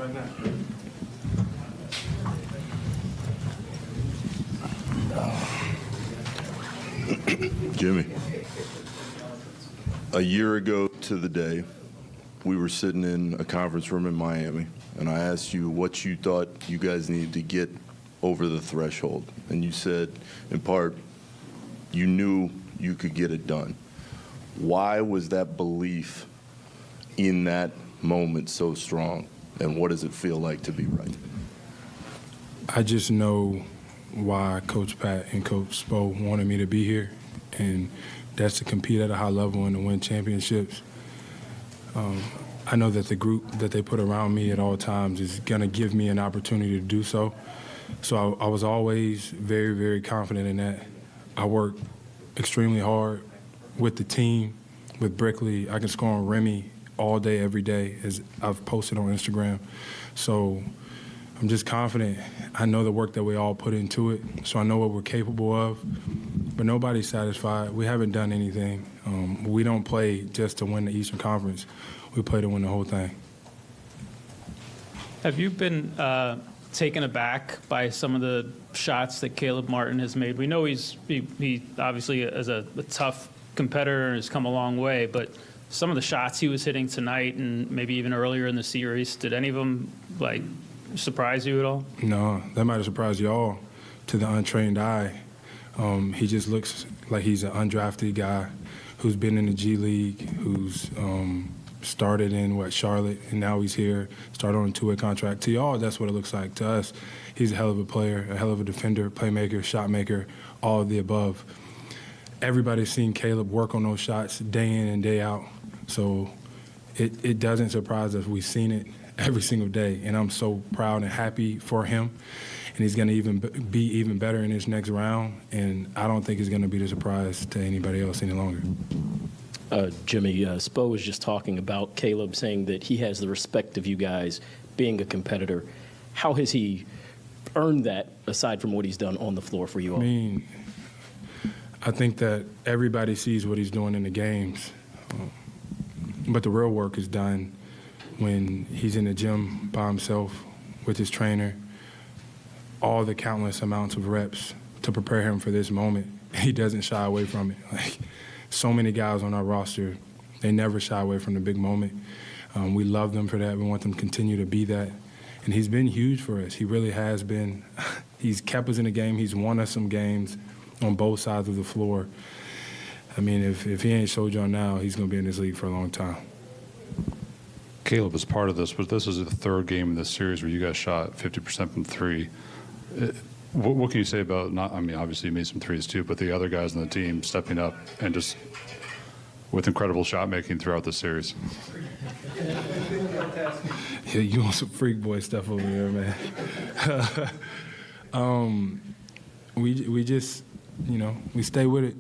right now. Jimmy, a year ago to the day, we were sitting in a conference room in Miami, and I asked you what you thought you guys needed to get over the threshold. And you said, in part, you knew you could get it done. Why was that belief in that moment so strong, and what does it feel like to be right? I just know why Coach Pat and Coach Spo wanted me to be here, and that's to compete at a high level and to win championships. I know that the group that they put around me at all times is going to give me an opportunity to do so. So I was always very, very confident in that. I work extremely hard with the team, with Brickley. I can score on Remy all day, every day, as I've posted on Instagram. So I'm just confident. I know the work that we all put into it, so I know what we're capable of. But nobody's satisfied. We haven't done anything. We don't play just to win the Eastern Conference. We play to win the whole thing. Have you been taken aback by some of the shots that Caleb Martin has made? We know he obviously is a tough competitor and has come a long way, but some of the shots he was hitting tonight and maybe even earlier in the series, did any of them surprise you at all? No, that might have surprised you all to the untrained eye. He just looks like he's an undrafted guy who's been in the G League, who's started in, Charlotte, and now he's here, started on a two-way contract. To y'all, that's what it looks like. To us, he's a hell of a player, a hell of a defender, playmaker, shot maker, all of the above. Everybody's seen Caleb work on those shots day in and day out, so it doesn't surprise us. We've seen it every single day, and I'm so proud and happy for him. And he's going to be even better in his next round, and I don't think it's going to be a surprise to anybody else any longer. Jimmy, Spo was just talking about Caleb saying that he has the respect of you guys being a competitor. How has he earned that, aside from what he's done on the floor for you all? I think that everybody sees what he's doing in the games, but the real work is done when he's in the gym by himself with his trainer, all the countless amounts of reps to prepare him for this moment. He doesn't shy away from it. So many guys on our roster, they never shy away from the big moment. We love them for that. We want them to continue to be that. And he's been huge for us. He really has been. He's kept us in the game. He's won us some games on both sides of the floor. If he ain't showed y'all now, he's going to be in this league for a long time. Caleb is part of this, but this is the third game in this series where you guys shot 50% from three. What can you say about, obviously you made some threes too, but the other guys on the team stepping up and just with incredible shot making throughout the series? Yeah, you want some freak boy stuff over there, man. We just, we stay with it.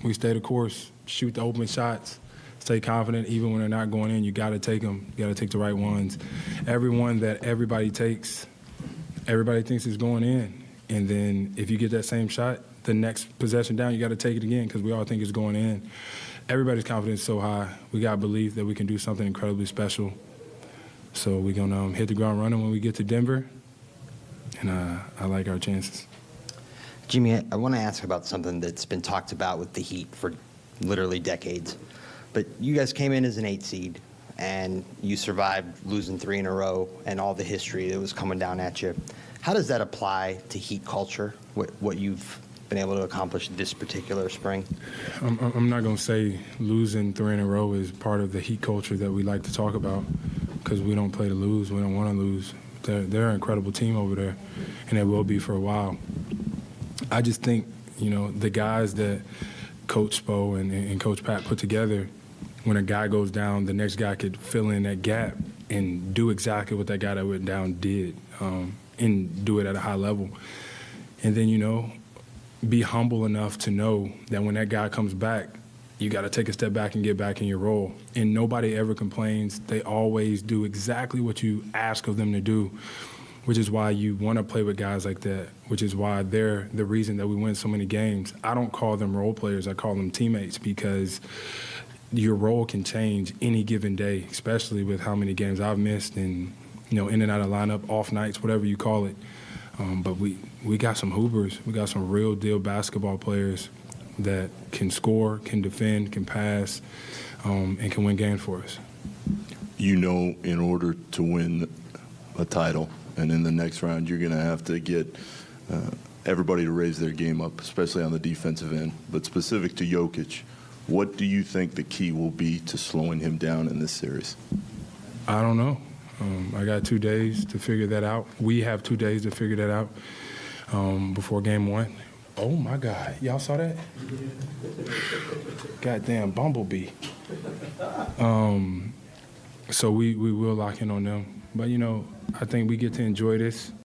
We stay the course, shoot the open shots, stay confident even when they're not going in. You got to take them. You got to take the right ones. Every one that everybody takes, everybody thinks is going in. And then if you get that same shot, the next possession down, you got to take it again because we all think it's going in. Everybody's confidence is so high. We got belief that we can do something incredibly special. So we're going to hit the ground running when we get to Denver, and I like our chances. Jimmy, I want to ask about something that's been talked about with the Heat for literally decades. But you guys came in as an 8 seed, and you survived losing 3 in a row and all the history that was coming down at you. How does that apply to Heat culture, what you've been able to accomplish this particular spring? I'm not going to say losing 3 in a row is part of the Heat culture that we like to talk about because we don't play to lose. We don't want to lose. They're an incredible team over there, and they will be for a while. I just think, the guys that Coach Spo and Coach Pat put together, when a guy goes down, the next guy could fill in that gap and do exactly what that guy that went down did, and do it at a high level. And then, be humble enough to know that when that guy comes back, you got to take a step back and get back in your role. And nobody ever complains. They always do exactly what you ask of them to do, which is why you want to play with guys like that, which is why they're the reason that we win so many games. I don't call them role players. I call them teammates because your role can change any given day, especially with how many games I've missed and in and out of lineup, off nights, whatever you call it. But we got some hoopers. We got some real deal basketball players that can score, can defend, can pass, and can win games for us. In order to win a title, and in the next round, you're going to have to get everybody to raise their game up, especially on the defensive end. But specific to Jokic, what do you think the key will be to slowing him down in this series? I don't know. I got 2 days to figure that out. We have 2 days to figure that out before game one. Oh, my God. Y'all saw that? Goddamn bumblebee. So we will lock in on them. But, I think we get to enjoy this.